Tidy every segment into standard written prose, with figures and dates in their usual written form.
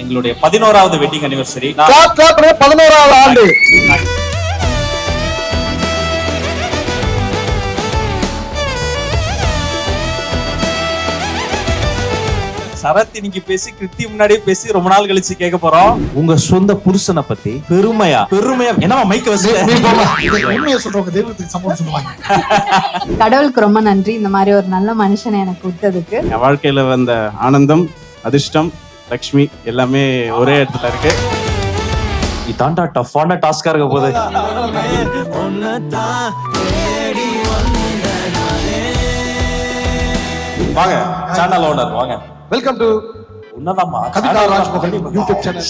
எங்களுடைய 11வது wedding anniversary. 11வது ஆண்டு. சரத் இன்னைக்கு பேசி கிருத்தி முன்னாடியே பேசி ரொம்ப நாள் கழிச்சு கேட்க போறோம். உங்க சொந்த புருஷனை பத்தி பெருமையா என்னமா மைக்க வச்சு உண்மையை சொல்றவங்க தெய்வத்துக்கு சம்பளம் சொல்லுவாங்க. கடவுளுக்கு ரொம்ப நன்றி இந்த மாதிரி ஒரு நல்ல மனுஷனை எனக்கு கொடுத்ததுக்கு. என் வாழ்க்கையில வந்த ஆனந்தம், அதிர்ஷ்டம், லக்ஷ்மி எல்லாமே ஒரே இடத்துல இருக்கு. இதாண்டா டஃப்பான டாஸ்கா இருக்க போகுது. வாங்க சேனல் ஓனர் வாங்க. வெல்கம் டு உன்னதாமா கவிதா ராஜ்மோகன் யூடியூப் சேனல்.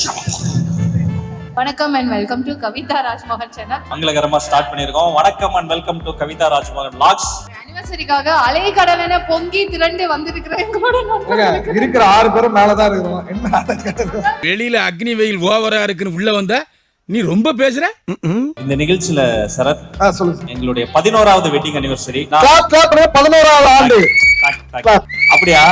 வணக்கம் and welcome to Kavitha Rajmohan channel. மங்களகரமா ஸ்டார்ட் பண்ணிருக்கோம். வணக்கம் and welcome to Kavitha Rajmohan vlogs. அனிவர்சரிக்காக அலைக்கடலென பொங்கி திரண்டு வந்திருக்கிற எங்களோட இருக்கிற 6 பேரும் மேலதான் இருக்கிறோம். என்ன வெளியில அக்னி வெயில் ஓவரா இருக்குன்னு உள்ள வந்த நீ ரொம்ப பேசுற. இந்த நிகழ்ச்சியில சரத் சொல்லுங்க. எங்களுடைய 11வது வெட்டிங் அனிவர்சரி. 11வது ஆண்டு. அப்படியா?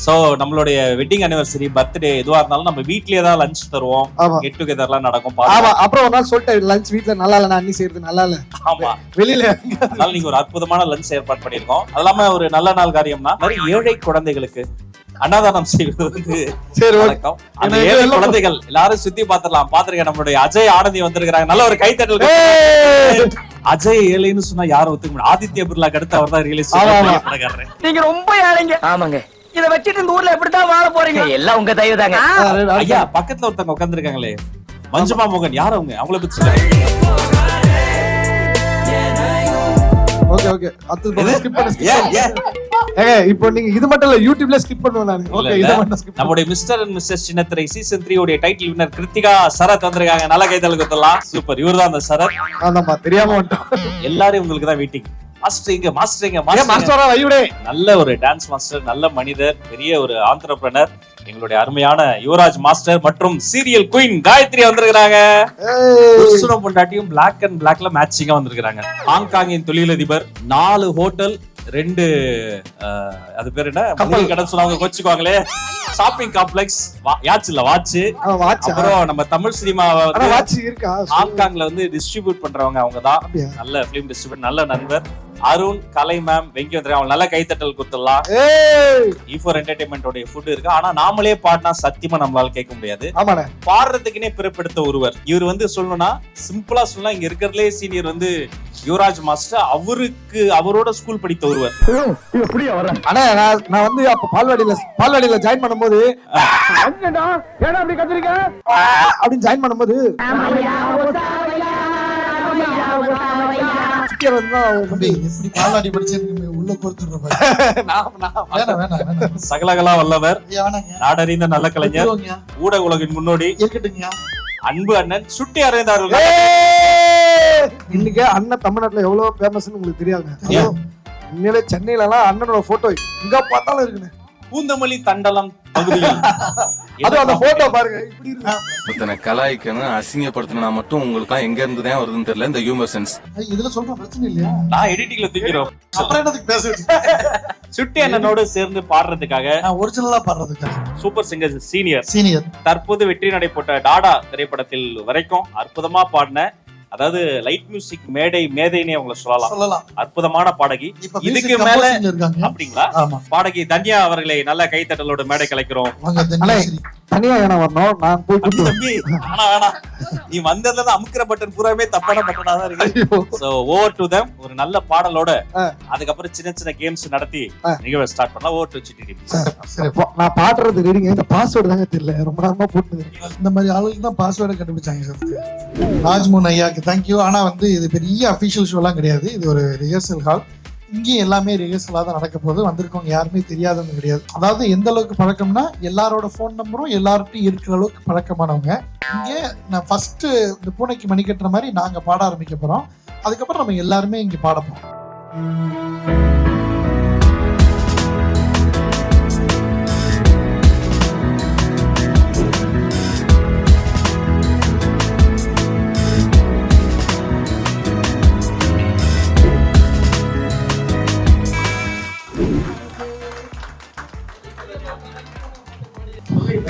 சோ நம்மளுடைய வெட்டிங் அனிவர்சரி, பர்த்டே எதுவா இருந்தாலும் நம்ம வீட்லயே தான் லஞ்ச் தருவோம். கெட் டுகெதர்லாம் நடக்கும். ஆமா, அப்புறம் ஒரு நாள் சொல்லிட்டு லஞ்ச் வீட்ல நல்லா இல்ல, நான் அண்ணி செய்யறது நல்லா இல்ல. ஆமா, வெளியில. அதனால நீங்க ஒரு அற்புதமான லஞ்ச் ஏற்பாடு பண்ணிருக்கோம். அது இல்லாம ஒரு நல்ல நாள் காரியம்னா நிறைய ஏழை குழந்தைகளுக்கு அன்னதானம் செய்வது வந்து சரி வணக்கம். அந்த ஏழை குழந்தைகள் எல்லாரும் சுத்தி பாத்துடலாம். பாத்துருக்கேன் நம்மளுடைய அஜய் ஆனந்தி வந்திருக்காங்க. நல்ல ஒரு கைத்தட்டல். அஜய் ஏழைன்னு சொன்னா யாரும் ஒத்துக்க முடியும். ஆதித்ய பிர்லாக்கு அடுத்து அவர் தான் ரியலிஸ்ட். நீங்க ரொம்ப ஏழைங்க. ஆமாங்க. இத வச்சிட்டு இந்த ஊர்ல எப்படிதான் வாழ போறீங்க? எல்லாம் உங்க தயவு தாங்க. ஐயா பக்கத்துல ஒருத்தவங்க உட்கார்ந்து இருக்காங்களே, மஞ்சுமா மோகன், யார் அவங்க? அவங்கள பத்தி சொல்லுங்க. ஓகே ஓகே, அது ஸ்கிப் பண்ணு. இப்போ நீங்க இது மட்டும் இல்ல, யூடியூப்ல ஸ்கிப் பண்ணுவேன் நான். ஓகே, இத மட்டும் ஸ்கிப். நம்மளுடைய மிஸ்டர் அண்ட் மிஸ்ஸஸ் சின்னத்திரை சீசன் 3 உடைய டைட்டில் வின்னர் கிருத்திகா சரத் வந்திருக்காங்க. நல்ல கைதல் குத்தலாம். சூப்பர், இவர்தான் அந்த சரத். ஆமாமா, தெரியாம வந்துட்டோம். எல்லாரும் உங்களுக்கு தான் வெயிட்டிங். மாஸ்டரிங்க மாஸ்டரிங்க மாஸ்டரா வையுடே. நல்ல ஒரு டான்ஸ் மாஸ்டர், நல்ல மனிதர், பெரிய ஒரு ஆண்டர்பிரனர், எங்களுடைய அருமையான யுவராஜ் மாஸ்டர் மற்றும் சீரியல் குயின் காயத்ரி வந்திருக்காங்க. புருஷனும் பொண்டாட்டியும் பிளாக் அண்ட் பிளாக்ல மேட்சிங்கா வந்திருக்காங்க. ஹாங்காங்கின் தொழிலதிபர், 4 ஹோட்டல், 2 அது பேர் என்ன கடன் சொன்னாங்க கோச்சுக்குவாங்களே, ஷாப்பிங் காம்ப்ளெக்ஸ், யாட்ச் இல்ல வாட்ச். அப்புறம் நம்ம தமிழ் சினிமா ஹாங்காங்ல வந்து டிஸ்ட்ரிபியூட் பண்றவங்க அவங்க தான். நல்ல பிலிம் டிஸ்ட்ரிபியூட், நல்ல நண்பர் அருண், கலை மேம், வெங்கி வந்திருக்காங்க. அவங்க நல்ல கைத்தட்டல் கொடுத்துடலாம். E4 என்டர்டைன்மெண்டோட ஃபுட் இருக்கு. ஆனா நாமளே பாடினா சத்தியமா நம்மளால கேட்க முடியாது. பாடுறதுக்குன்னே பிறப்பெடுத்த ஒருவர் இவர். வந்து சொல்லணும்னா சிம்பிளா சொல்லலாம், இங்க இருக்கிறதுலே சீனியர் வந்து யுவராஜ் மாஸ்டர். அவரோட ஸ்கூல் படித்த ஒருவர். ஆனா நான் வந்து அப்ப பால்வாடியில ஜாயின் பண்ணும்போது அப்படின்னு ஜாயின் பண்ணும்போது சகலகலா வல்லவர், நாடறிந்த நல்ல கலைஞர், ஊடக உலகின் முன்னோடி அன்பு அண்ணன் சுட்டி அரவிந்தார். இன்னைக்கு அண்ணன் தமிழ்நாட்டுல எவ்வளவு ஃபேமஸ் உங்களுக்கு தெரியாதுங்க. உண்மையிலே சென்னையில எல்லாம் அண்ணனோட போட்டோ எங்க பார்த்தாலும் இருக்குங்க. பூந்தமல்லி தண்டலம் பகுதியில் அந்த போட்டோ பாருங்க, இப்படி இருக்கு. இத்தனை கலாய்க்கணும் அசிங்கப்படுத்தணும் மட்டும் உங்களுக்கு எங்க இருந்து தான் வருதுன்னு தெரியல. இந்த ஹியூமர் சென்ஸ் இதுல சொல்ற பிரச்சனை இல்லையா? நான் எடிட்டிங்ல தூக்கிறோம். அப்புறம் என்னதுக்கு பேசுறது? சுட்டி அண்ணனோடு சேர்ந்து பாடுறதுக்காக, ஒரிஜினலா பாடுறதுக்காக சூப்பர் சிங்கர் சீனியர் தற்போது வெற்றி நடை போட்ட டாடா திரைப்படத்தில் வரைக்கும் அற்புதமா பாடின, அதாவது லைட் மியூசிக் மேதைனே அவங்கள சொல்லலாம். அற்புதமான பாடகி. இதுக்கு மேல அப்படிங்களா? பாடகி தன்யா அவர்களை நல்ல கைத்தட்டலோட மேடை கலைக்கிறோம். தனியா வரணும், நான் போய் தம்பி வேணாம், நீ வந்ததுல அமுக்கிற பட்டன் பூராமே தப்பான பட்டனா தான் இருக்கு. So over to them. ஒரு நல்ல பாடலோட அதுக்கப்புறம் சின்ன சின்ன கேம்ஸ் நடத்தி நிகழ்வை ஸ்டார்ட் பண்ணலாம். Over to city. நான் பாடுறது ரெடிங்க, இந்த பாஸ்வேர்டு தாங்க தெரியல, ரொம்ப நேரமா போட்டு. இந்த மாதிரி ஆளுக்கு தான் பாஸ்வேர்டை கண்டுபிடிச்சாங்க சார். ராஜ்மோகன் ஐயாக்கு தேங்க்யூ. ஆனா வந்து இது பெரிய அபிஷியல் ஷோலாம் கிடையாது, இது ஒரு ரிஹர்சல் ஹால். இங்கேயும் எல்லாமே ரிஹர்சலாக தான் நடக்க போகுது. வந்திருக்கவங்க யாருமே தெரியாதவங்க கிடையாது. அதாவது எந்த அளவுக்கு பழக்கம்னா, எல்லாரோட ஃபோன் நம்பரும் எல்லார்ட்டையும் இருக்கிற அளவுக்கு பழக்கமானவங்க. இங்கே நான் ஃபர்ஸ்ட் இந்த பூனைக்கு மணி கட்டுற மாதிரி நாங்கள் பாட ஆரம்பிக்க போகிறோம். அதுக்கப்புறம் நம்ம எல்லாருமே இங்கே பாட போகிறோம்.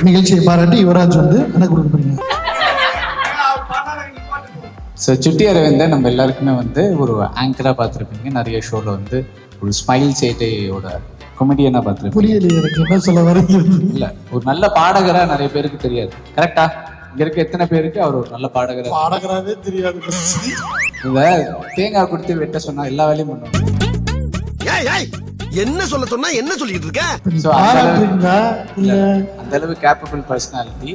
நிகழ்ச்சியை பாராட்டி யுவராஜ் வந்து என்ன கொடுக்க போறீங்க? ஸோ சுட்டி அரவிந்தன் நம்ம எல்லாருக்குமே வந்து ஒரு ஆங்கராக பார்த்துருப்பீங்க. நிறைய ஷோவில் வந்து ஒரு ஸ்மைல் சேட்டையோட கொமெடியனாக பார்த்துருப்பீங்க. புரியலையே எனக்கு என்ன சொல்ல வரீங்க. இல்லை, ஒரு நல்ல பாடகராக நிறைய பேருக்கு தெரியாது. கரெக்டா? இங்கே இருக்க எத்தனை பேருக்கு அவர் ஒரு நல்ல பாடகராகவே தெரியாது. இந்த தேங்காய் கொடுத்து வெட்ட சொன்னால் எல்லா வேலையும் பண்ணுவாங்க. என்ன சொல்ல சொன்னா என்ன சொல்லிட்டு இருக்க? ஸோ அந்த அளவு கேப்பபிள் பர்சனாலிட்டி.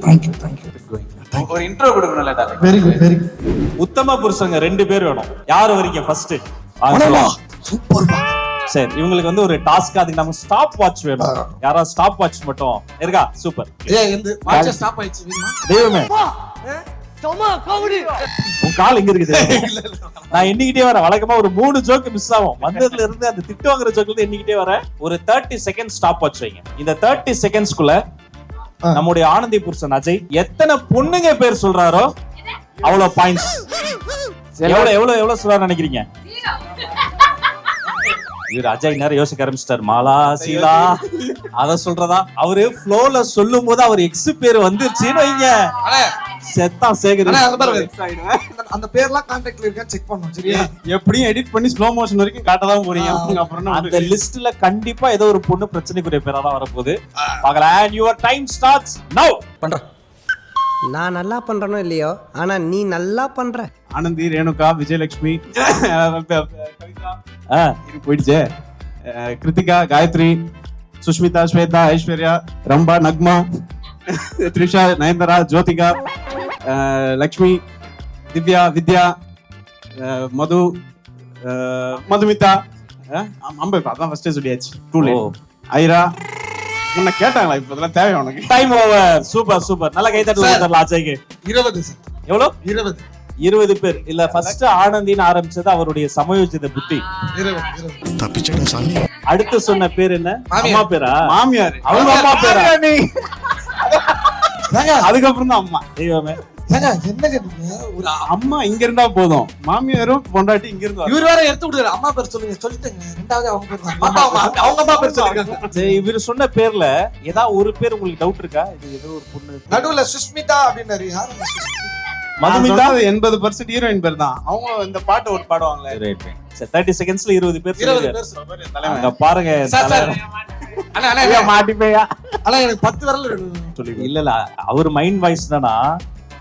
ஒரு இன்ட்ரோ கொடுக்கணும்ல doctor. Very good very good. உத்தம புருஷங்க 2 பேர் வேணும். யாரு வரீங்க ஃபர்ஸ்ட்? சூப்பர். சரி, இவங்களுக்கு வந்து ஒரு டாஸ்க், அதுக்கு நம்ம ஸ்டாப் வாட்ச் வேணும். யாராவது ஸ்டாப் வாட்ச் மட்டும் இருக்கா? சூப்பர். ஸ்டாப் ஆயிடுச்சு. தெய்வமே, உன் கால் எங்க இருக்குது? நான் எண்ணிக்கிட்டே வரேன். வழக்கமா ஒரு 3 ஜோக்கு மிஸ் ஆகும். வந்ததுல இருந்து அந்த திட்டு வாங்குற ஜோக்ல இருந்து எண்ணிக்கிட்டே வரேன். ஒரு 30 செகண்ட் ஸ்டாப் வாட்ச் வைங்க. இந்த 30 செகண்ட்ஸ்க்குள்ள நம்முடைய ஆனந்தி புருஷன் அஜய் எத்தனை பொண்ணுங்க பேர் சொல்றாரோ அவ்வளவு பாயிண்ட்ஸ். எவ்வளவு சொல்றாரு நினைக்கிறீங்க? இவர் அஜய் நேரம் யோசிக்க ஆரம்பிச்சிட்டார். மாலா, சீலா அத சொல்றதா? அவரு ஃப்ளோல சொல்லும் போது அவர் எக்ஸ் பேர் வந்துருச்சுன்னு வைங்க, செத்தான் சேகர். அந்த பேர்லாம் கான்டாக்ட்ல இருக்கா செக் பண்ணனும். சரியா? எப்படியும் எடிட் பண்ணி ஸ்லோ மோஷன் வரைக்கும் காட்டதான் போறீங்க. அப்புறம் அந்த லிஸ்ட்ல கண்டிப்பா ஏதோ ஒரு பொண்ணு பிரச்சனைக்குரிய பேரா தான் வரப்போகுது. பார்க்கலாம். And your time starts now. பண்ற. நான் நல்லா பண்றனோ இல்லையோ, ஆனா நீ நல்லா பண்ற. ஆனந்தி, ரேணுகா, விஜயலட்சுமி, கவிதா போயிடுச்சே, கிருத்திகா, காயத்ரி, சுஷ்மிதா, ஸ்வேதா, ஐஸ்வர்யா, ரம்பா, நக்மா, த்ரிஷா, நயன்தாரா, ஜோதிகா, லக்ஷ்மி, திவ்யா, வித்யா, மது, மதுமிதா. அதான் ஃபர்ஸ்டே சொல்லியாச்சு. ஐரா. உன்னை கேட்டாங்களா? இப்ப இதெல்லாம் தேவை உனக்கு? Time over. Super super. நல்ல கை தட்டல் கொடுத்துறலாம் அஜய்க்கு. 20 சார். எவ்வளவு? 20 பேர் இல்ல. ஃபர்ஸ்ட் ஆனந்தின்னு ஆரம்பிச்சது அவருடைய சமயோஜித புத்தி. 20. தப்பிச்சடா சாமி. அடுத்து சொன்ன பேர் என்ன? அம்மா பேரா? மாமியார். அவங்க அம்மா பேரா? அதுக்கப்புறம் தான் அம்மா. தெய்வமே, என்ன கேட்டீங்க? ஒரு அம்மா இங்க இருந்தா போதும், மாமியாரும் பொண்டாட்டி இங்க இருந்தா. இவர் வேற எடுத்து விடுறாரு. அம்மா பேர் சொல்லுங்க. சொல்லிட்டேங்க. ரெண்டாவது அவங்க பேர் தான். அவங்க அம்மா பேர் சொல்லிருக்காங்க. சரி, இவர் சொன்ன பேர்ல ஏதாவது ஒரு பேர் உங்களுக்கு டவுட் இருக்கா? இது ஏதோ ஒரு பொண்ணு நடுவுல சுஷ்மிதா அப்படின்னாரு. யார் அந்த சுஷ்மிதா? மதுமிதா 80% ஹீரோயின் பேர் தான். அவங்க இந்த பாட்டு ஒரு பாடுவாங்களே. ரைட். சரி, 30 செகண்ட்ஸ்ல 20 பேர் 20 சொல்லுங்க. பேர் சொல்லுங்க. அங்க பாருங்க. மாட்டிப்பையா? ஆனா எனக்கு 10 விரல் வேணும். இல்ல அவர் மைண்ட் வாய்ஸ் தானா?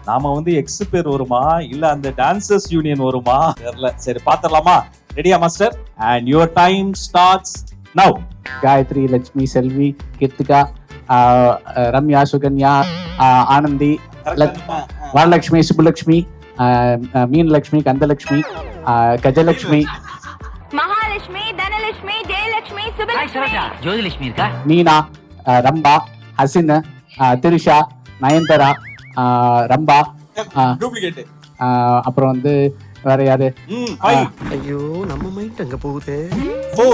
நாம வந்து எக்ஸ் பேர் வருமா இல்ல அந்த டான்சர்ஸ் யூனியன் வருமா தெரியல. சரி, பாத்துடலாமா? ரெடியா master? And your time starts now. Gayathri, Lakshmi, Selvi, Kiruthika, Ramya, Sukanya, Anandhi, Varalakshmi, Subbulakshmi, Meenalakshmi, Kandhalakshmi, Gajalakshmi, Mahalakshmi, Dhanalakshmi, Jayalakshmi, Subhalakshmi, Jothilakshmi இருக்கா? மீனா, ரம்பா, ஹசின், திரிஷா, நயன்தாரா, ரம்பா, டூப்ளிகேட். அப்புறம் வந்து வேற யாரு? ஐயோ நம்ம மைண்ட் அங்க போகுது.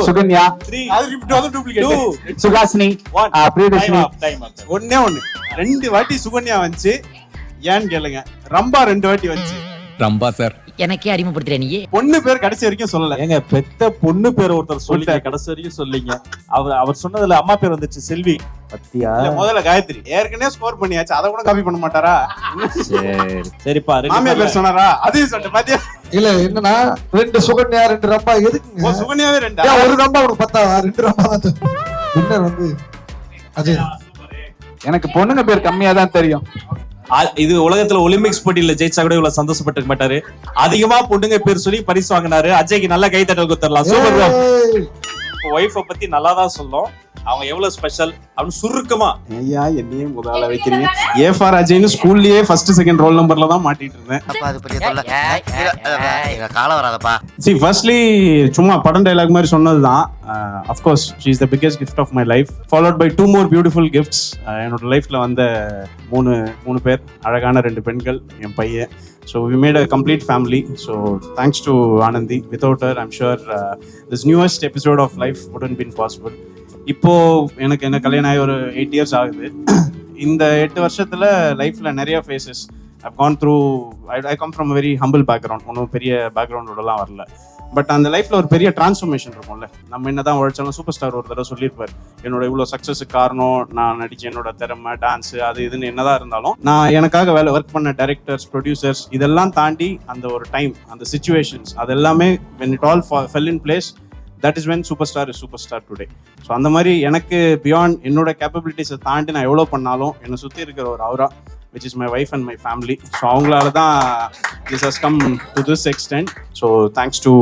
சுகன்யா, 3 அது ரிப்பீட் ஆகுது. டூப்ளிகேட். சுகாசினி, பிரியதர்ஷினி. ஒண்ணே 2 வாட்டி சுகன்யா வந்துச்சு. ஏன்னு கேளுங்க. ரம்பா 2 வாட்டி வந்துச்சு. ரம்பா சார் எனக்கே அறிமுகப்படுத்துற நீ. பொண்ணு பேர் கடைசி வரைக்கும் சொல்லல. ஏங்க, பெத்த பொண்ணு பேர் ஒருத்தர் சொல்லிங்க, கடைசி வரைக்கும் சொல்லிங்க. அவர் சொன்னதுல அம்மா பேர் வந்துச்சு. செல்வி. பத்தியா? முதல்ல காயத்ரி. ஏற்கனவே ஸ்கோர் பண்ணியாச்சு. அத கூட காப்பி பண்ண மாட்டாரா? சரிப்பா. மாமியார் பேர் சொன்னாரா? அதையும் சொல்லிட்டு பாத்தியா? இல்ல என்னன்னா 2 சுகன்யா 2 ரம்பா எதுக்குங்க? சுகன்யாவே 2. ஒரு ரம்பா உனக்கு பத்தா? 2 ரம்பா தான். வின்னர் வந்து அஜய். எனக்கு பொண்ணுங்க பேர் கம்மியா தான் தெரியும். இது உலகத்துல ஒலிம்பிக்ஸ் போட்டியில ஜெயிச்சா கூட இவ்வளவு சந்தோஷப்பட்டுக்க மாட்டாரு. அதிகமா பொண்ணுங்க பேர் சொல்லி பரிசு வாங்கினாரு. அஜய்க்கு நல்ல கை தட்டல் கொடுத்துடலாம். சூப்பர். ஒய்ஃபை பத்தி நல்லா தான் சொல்லும். அவங்க எவ்வளவு ஸ்பெஷல் அப்படின்னு சுருக்கமா. ஐயா, என்னையே முதல்ல வைக்கிறீங்க. ஏ ஃபார் அஜய்னு ஸ்கூல்லயே ஃபர்ஸ்ட் செகண்ட் ரோல் நம்பர்ல தான் மாட்டிட்டு இருந்தேன். அப்பா அது பெரிய தொல்லை. கால வராதப்பா. See, firstly சும்மா படம் டயலாக் மாதிரி சொன்னதுதான். Of course she is the biggest gift of my life, followed by 2 more beautiful gifts. என்னோட லைஃப்ல வந்த மூணு பேர், அழகான 2 பெண்கள், என் பையன். So we made a complete family. So thanks to Anandi. Without her, I'm sure this newest episode of life wouldn't been possible. இப்போ எனக்கு என்ன கல்யாணம் ஆகி ஒரு 8 years ஆகுது. இந்த 8 வருஷத்துல லைஃப்ல நிறைய faces I've gone through. I come from a very humble background. ஒன்றும் பெரிய பேக்ரவுண்டோடலாம் வரல. பட் அந்த லைஃப்ல ஒரு பெரிய டிரான்ஸ்ஃபர்மேஷன் இருக்கும்ல. நம்ம என்னதான் உழைச்சாலும் சூப்பர் ஸ்டார் ஒரு தடவை சொல்லியிருப்பாரு, என்னோட இவ்வளோ சக்ஸஸுக்கு காரணம் நான் நடிச்ச என்னோட திறமை, டான்ஸ், அது இதுன்னு என்னதான் இருந்தாலும் நான் எனக்காக ஒர்க் பண்ண டைரக்டர்ஸ், ப்ரொடியூசர்ஸ் இதெல்லாம் தாண்டி அந்த ஒரு டைம், அந்த சிச்சுவேஷன்ஸ், அது எல்லாமே when it all fell in place, that is when superstar is superstar today. So அந்த மாதிரி எனக்கு பியாண்ட் என்னோட கேப்பபிலிட்டிஸை தாண்டி நான் எவ்வளோ பண்ணாலும் என்னை சுற்றி இருக்கிற ஒரு Howrah which is my wife and my family. So அவங்களால தான் this has come to this extent. So thanks to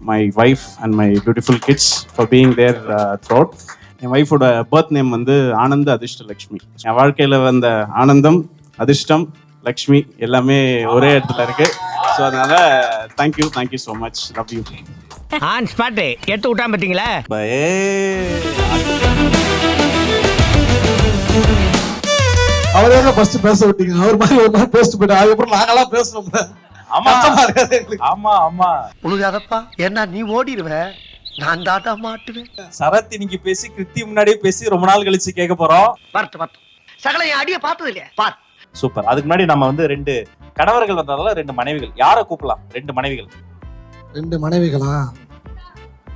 my wife and my beautiful kids for being there throughout. என் ஒய்ஃபோட பர்த் நேம் வந்து ஆனந்த் அதிர்ஷ்ட லக்ஷ்மி. என் வாழ்க்கையில் வந்த ஆனந்தம், அதிர்ஷ்டம், லக்ஷ்மி எல்லாமே ஒரே இடத்துல இருக்கு. ஸோ அதனால thank you so much, love you. On spot எடுத்து விட்டாம பார்த்தீங்களா? அவரே ஃபர்ஸ்ட் பேச விட்டீங்க, அவர் மாதிரி ஒரு நாள் பேசிட்டு போயிட்டு அதுக்கப்புறம் நாங்களாம் பேசணும். ஆமா ஆமா ஆமா உழுகாதப்பா, ஏன்னா நீ ஓடிடுவ, நான் தாட்டா மாட்டுவேன். சரத் இன்னைக்கு பேசி கிருத்தி முன்னாடியே பேசி ரொம்ப நாள் கழிச்சு கேட்க போறோம். பார்த்து சகல என் அடிய பார்த்தது இல்லையா? பார். சூப்பர். அதுக்கு முன்னாடி நம்ம வந்து 2 கணவர்கள் வந்ததால 2 மனைவிகள். யாரை கூப்பிடலாம்? 2 மனைவிகள். 2 மனைவிகளா?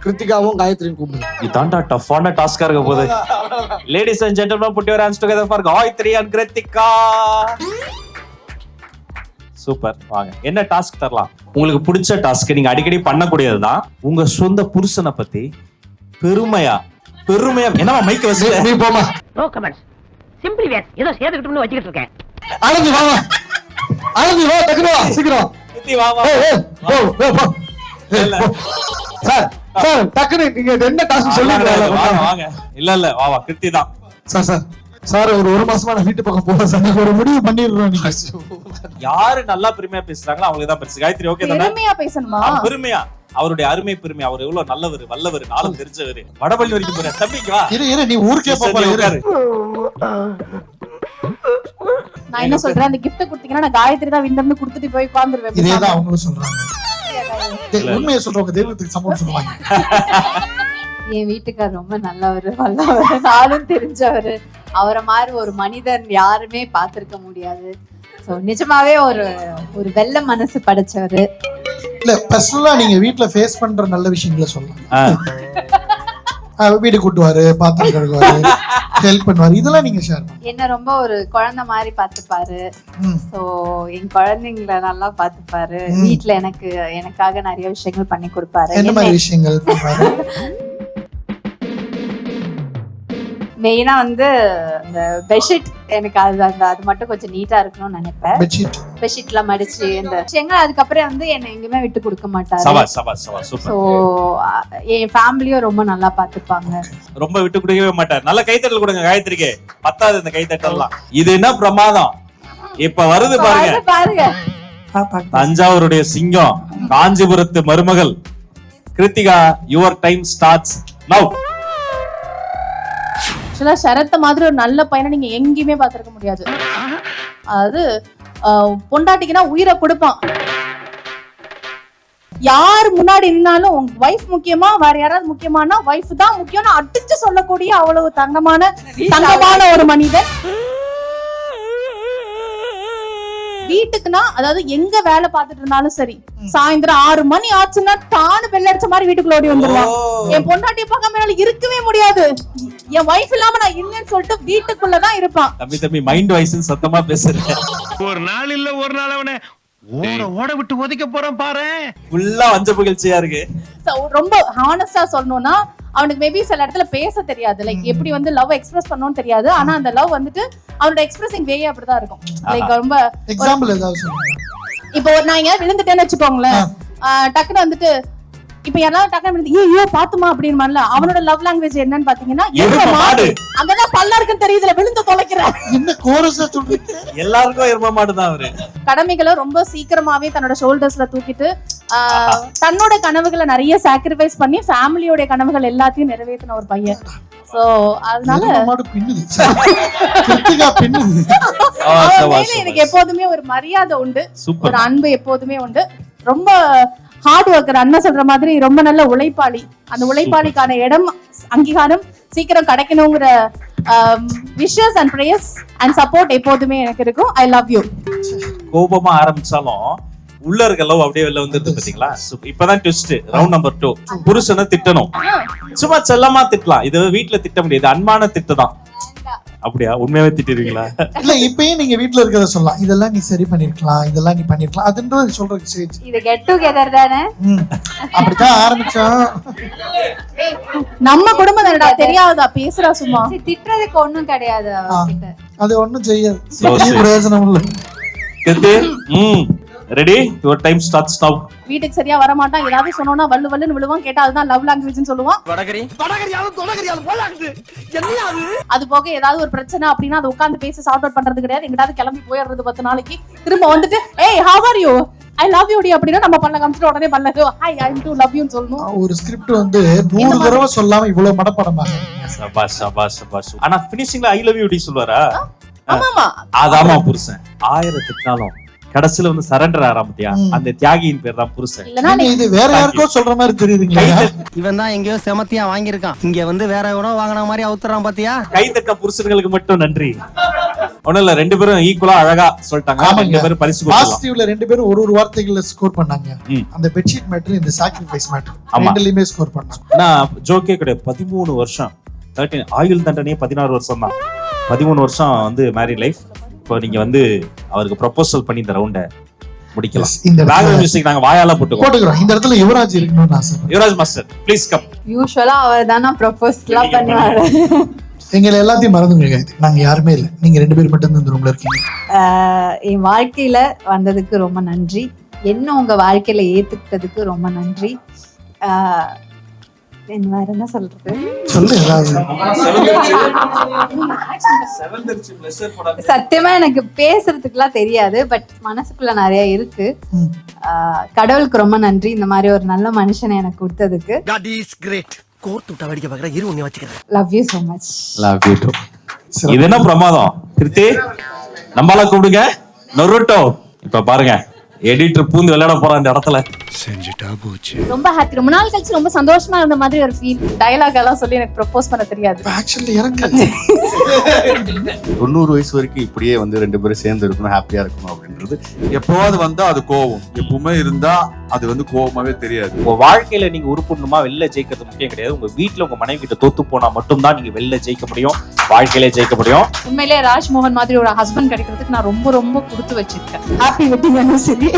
கிருத்திகாவும் காயத்ரியும் கூப்பிடுங்க. இதான்டா டஃப்பான டாஸ்கா இருக்க போகுது. Ladies and gentlemen, put your hands together for Gayatri and Kritika. Super. வாங்க, என்ன டாஸ்க் தரலாம்? உங்களுக்கு பிடிச்ச டாஸ்க், நீங்க அடிக்கடி பண்ணக்கூடியதுதான். உங்க சொந்த புருஷனை பத்தி பெருமையா என்னமா மைக்க வச்சு நீ போமா. No comments. சிம்பிளி வேஸ் ஏதோ சேதுக்கிட்டோம்னு வச்சிட்டு இருக்கேன். ஆனந்தி வாமா, ஆனந்தி வா, டக்குனு வா, சீக்கிரம். கிருத்தி வா வா. போ. இல்ல சார் டக்குனு நீங்க என்ன டாஸ்க் சொல்லுங்க. வாங்க. இல்ல வா கிருத்தி தான். சார் ஒரு மாசமா நான் வீட்டு பக்கம் போறேன் சார், ஒரு முடிவு பண்ணிடுறோம். நீங்க யாரு நல்லா பெருமையா பேசுறாங்களோ அவங்களுக்கு தான் பெருசு. காயத்ரி ஓகே தானே? பெருமையா பேசணுமா? பெருமையா, அவருடைய அருமை பெருமை, அவர் எவ்வளவு நல்லவர், வல்லவர், நாளும் தெரிஞ்சவர். வடபள்ளி வரைக்கும் போற தம்பிக்கு வா. இரு நீ ஊருக்கே போற. நான் என்ன சொல்றேன், அந்த gift கொடுத்தீங்கன்னா நான் காயத்ரி தான் விண்டர்னு கொடுத்துட்டு போய் உட்கார்ந்துருவேன். இதேதான் அவங்களும் சொல்றாங்க. உண்மையை சொல்றவங்க தெய்வத்துக்கு சப்போர்ட் சொல்லுவாங்க. என் வீட்டுக்கார் ரொம்ப நல்லவர், வல்லவர், நாளும் தெரிஞ்சவர். அவரை மாதிரி ஒரு மனிதன் யாருமே பார்த்திருக்க முடியாது. ஸோ நிஜமாவே ஒரு வெள்ள மனசு படைச்சவர். இல்ல பர்சனலா நீங்க வீட்டுல ஃபேஸ் பண்ற நல்ல விஷயங்களை சொல்லலாம். வீடு கூட்டுவாரு, பாத்திரம் கழுவுவாரு, ஹெல்ப் பண்ணுவாரு, இதெல்லாம் நீங்க ஷேர் பண்ணுங்க. என்ன ரொம்ப ஒரு குழந்தை மாதிரி பாத்துப்பாரு. சோ என் குழந்தைங்களை நல்லா பாத்துப்பாரு. வீட்டுல எனக்காக நிறைய விஷயங்கள் பண்ணி கொடுப்பாரு. என்ன மாதிரி விஷயங்கள் பண்ணுவாரு? மெயினா வந்து இந்த பெட்ஷீட், எனக்கு அது மட்டும் கொஞ்சம் நீட்டா இருக்கணும்னு நினைப்பேன். பெட்ஷீட்ல மடிச்சு இந்த விஷயங்கள். அதுக்கப்புறம் வந்து என்ன எங்கேயுமே விட்டு கொடுக்க மாட்டாரு. ஸோ என் ஃபேமிலியும் ரொம்ப நல்லா பாத்துப்பாங்க. ரொம்ப விட்டு கொடுக்கவே மாட்டார். நல்ல கைத்தட்டல் கொடுங்க காயத்ரிக்கு. 10வது இந்த கைத்தட்டல்லாம். இது என்ன பிரமாதம். இப்ப வருது பாருங்க. தஞ்சாவூருடைய சிங்கம், காஞ்சிபுரத்து மருமகள் Kiruthika. Your time starts now. சரத்த மாதிரி ஒரு நல்ல பையனை நீங்க எங்கேயுமே பாத்திருக்க முடியாது. அதாவது பொண்டாட்டிக்குன்னா உயிரை கொடுப்பான். யார் முன்னாடி நின்னாலும் உங்க வைஃப் முக்கியமா, வேற யாராவது முக்கியமானா வைஃப் தான் முக்கியம்னு அடிச்சு சொல்லக்கூடிய அவ்வளவு தங்கமான ஒரு மனிதன். வீட்டுக்குன்னா, அதாவது எங்க வேலை பார்த்துட்டு இருந்தாலும் சரி, சாயந்தரம் 6 மணி ஆச்சுன்னா தானு பெல் அடிச்ச மாதிரி வீட்டுக்குள்ள ஓடி வந்துருவான். என் பொண்டாட்டிய பார்க்காம இருக்கவே முடியாது. என் வைஃப் இல்லாம நான் இல்லைன்னு சொல்லிட்டு வீட்டுக்குள்ளதான் இருப்பான். தம்பி மைண்ட் வாய்ஸ் சத்தமா பேசுறேன். ஒரு நாள் இல்ல ஒரு நாள் அவனை ஓட விட்டு ஒதுக்க போறான் பாரு. ஃபுல்லா வஞ்ச புகழ்ச்சியா இருக்கு. ரொம்ப ஹானஸ்டா சொல்லணும்னா அவனுக்கு மேபி சில இடத்துல பேச தெரியாது. லைக் எப்படி வந்து லவ் எக்ஸ்பிரஸ் பண்ணணும்னு தெரியாது. ஆனா அந்த லவ் வந்துட்டு அவனோட எக்ஸ்பிரசிங் வே அப்படிதான் இருக்கும். லைக் ரொம்ப எக்ஸாம்பிள் ஏதாவது சொல்லுங்க. இப்போ நான் எங்க விழுந்துட்டேன்னு வச்சுக்கோங்களேன், டக்குன்னு வந்துட்டு இப்ப யாராவது டக்குன்னு ஐயோ பாத்துமா அப்படின்னு அவனோட லவ் லாங்குவேஜ் என்னன்னு பாத்தீங்கன்னா அங்கதான் பல்ல இருக்குன்னு தெரியுதுல விழுந்து தொலைக்கிறேன். என்ன கோரஸா சொல்றீங்க? எல்லாருக்கும் எரும மாடுதான் அவரு. கடமைகளை ரொம்ப சீக்கிரமாவே தன்னோட ஷோல்டர்ஸ்ல தூக்கிட்டு தன்னோட கனவுகளை நிறைய சாக்ரிஃபைஸ் பண்ணி ஃபேமிலியோட கனவுகள் எல்லாத்தையும் நிறைவேற்றின ஒரு பையன். சோ அதனால எனக்கு எப்போதுமே ஒரு மரியாதை உண்டு, ஒரு அன்பு எப்போதுமே உண்டு. ரொம்ப ஹார்ட் ஒர்க்கர், அண்ணன் சொல்ற மாதிரி ரொம்ப நல்ல உழைப்பாளி. அந்த உழைப்பாளிக்கான இடம், அங்கீகாரம் சீக்கிரம் கிடைக்கணுங்கிற wishes and prayers and support எப்போதுமே எனக்கு இருக்கும். I love you. கோபமா ஆரம்பிச்சாலும் உள்ள இருக்க லவ் அப்படியே வெளில வந்துருது பாத்தீங்களா? இப்பதான் ட்விஸ்ட். Round number 2. புருஷனை திட்டணும். சும்மா செல்லமா திட்டலாம். இது வீட்டுல திட்ட முடியாது. அன்பான திட்டுதான். அப்படியா? உண்மையாவே திட்டிருக்கீங்களா? இல்ல இப்பயும் நீங்க வீட்டுல இருக்கிறத சொல்லலாம். இதெல்லாம் நீ சரி பண்ணிருக்கலாம், இதெல்லாம் நீ பண்ணிருக்கலாம் அதுன்றது சொல்றதுக்கு ஸ்டேஜ். இது கெட் டுகெதர் தானே? அப்படித்தான் ஆரம்பிச்சோம். நம்ம குடும்பம் தானடா, தெரியாதா? பேசுறா சும்மா. திட்டுறதுக்கு ஒண்ணும் கிடையாது அவகிட்ட. அது ஒண்ணும் செய்யாது. பிரயோஜனம் இல்ல. ரெடி? யுவர் டைம் ஸ்டார்ட்ஸ் நவ. வீட்டுக்கு சரியா வர மாட்டான். ஏதாவது சொன்னோம்னா வள்ளு வள்ளுன்னு விழுவான். கேட்டா அதுதான் லவ் லாங்குவேஜ்னு சொல்லுவான். அது போக ஏதாவது ஒரு பிரச்சனை அப்படின்னா அது உட்கார்ந்து பேசி சார்ட் அவுட் பண்றது கிடையாது. எங்கிட்டாவது கிளம்பி போயிடுறது 10 நாளைக்கு. திரும்ப வந்துட்டு ஏய் how are you, I love you டி அப்படின்னா நம்ம பண்ண காமிச்சிட்டு உடனே பண்ணது ஹை ஐ டு லவ் யூன்னு சொல்லணும். ஒரு ஸ்கிரிப்ட் வந்து 100 தடவை சொல்லாம இவ்வளவு மடப்படமா. சபாஷ் சபாஷ் சபாஷ். ஆனா ஃபினிஷிங்ல ஐ லவ் யூ டி சொல்வாரா? ஆமாமா. அதாமா புருஷன். 1000 திட்டினாலும் கடைசில வந்து சரண்டர் ஆரம்பித்தியா? அந்த தியாகியின் பேர் தான் புருஷன். இது வேற யாருக்கோ சொல்ற மாதிரி தெரியுதுங்களா? இவன் தான் எங்கேயோ செமத்தியா வாங்கியிருக்கான். இங்க வந்து வேற எவனோ வாங்கின மாதிரி அவுத்துறான் பாத்தியா? கை தட்ட புருஷர்களுக்கு மட்டும் நன்றி. ஒண்ணும் இல்ல, 2 பேரும் ஈக்குவலா அழகா சொல்லிட்டாங்க. 2 பேரும் பரிசு கொடுக்கலாம். பாசிட்டிவ்ல 2 பேரும் ஒரு வார்த்தைகள்ல ஸ்கோர் பண்ணாங்க. அந்த பெட்ஷீட் மேட்டர், இந்த சாக்ரிஃபைஸ் மேட்டர் ரெண்டுலயுமே ஸ்கோர் பண்ணாங்க. நான் ஜோக்கே கிடையாது. 13 வருஷம் 13 ஆயுள் தண்டனையே 16 வருஷம் தான். 13 வருஷம் வந்து மேரிட் லைஃப். இப்போ நீங்க வந்து அவருக்கு ப்ரொபோசல் பண்ணி இந்த ரவுண்ட முடிக்கலாம். இந்த பேக்ரவுண்ட் மியூசிக் நாங்க வாயால போட்டுக்கிறோம். இந்த இடத்துல யுவராஜ் இருக்கணும்னு ஆசை. Yuvraj master please come. யூசுவலா அவர் தான ப்ரொபோஸ்லாம் பண்ணுவாரு. எங்களை எல்லாத்தையும் மறந்துங்க. நாங்க யாருமே இல்ல, நீங்க 2 பேர் மட்டும் தான் இந்த ரூம்ல இருக்கீங்க. என் வாழ்க்கையில வந்ததுக்கு ரொம்ப நன்றி. என்ன உங்க வாழ்க்கையில ஏத்துக்கிட்டதுக்கு ரொம்ப நன்றி. வேற என்ன சொல்றது? சொல்லு ஏதாவது. சத்தியமா எனக்கு பேசுறதுக்குலாம் தெரியாது. பட் மனசுக்குள்ள நிறைய இருக்கு. கடவுளுக்கு ரொம்ப நன்றி இந்த மாதிரி ஒரு நல்ல மனுஷனை எனக்கு கொடுத்ததுக்கு. Love you so much. Love you to. இது என்ன பிரமாதம். கிருத்தி நம்மள கூப்பிடுங்க. நொருட்டோ இப்ப பாருங்க, எடிட்டர் பூந்து விளையாட போறான் இந்த இடத்துல. செஞ்சுட்டா போச்சு. ரொம்ப ஹாப்பி. ரொம்ப நாள் கழிச்சு ரொம்ப சந்தோஷமா இருந்த மாதிரி ஒரு ஃபீல். டயலாக் எல்லாம் சொல்லி எனக்கு ப்ரப்போஸ் பண்ண தெரியாது. ஆக்சுவலி எனக்கு 90 வயசு வரைக்கும் இப்படியே வந்து 2 பேரும் சேர்ந்து இருக்கணும், ஹாப்பியா இருக்கணும் அப்படின்றது. எப்பவாவது வந்தா அது கோவம், எப்பவுமே இருந்தா அது வந்து கோவமாவே தெரியாது. உங்க வாழ்க்கையில நீங்க உருப்படணுமா வெளில ஜெயிக்கிறது முக்கியம் கிடையாது. உங்க வீட்டுல உங்க மனைவி கிட்ட தோத்து போனா மட்டும்தான் நீங்க வெளில ஜெயிக்க முடியும், வாழ்க்கையிலே ஜெயிக்க முடியும். உண்மையிலேயே ராஜ்மோகன் மாதிரி ஒரு ஹஸ்பண்ட் கிடைக்கிறதுக்கு நான் ரொம்ப ரொம்ப கொடுத்து வச்சிருக்கேன். Happy wedding anniversary.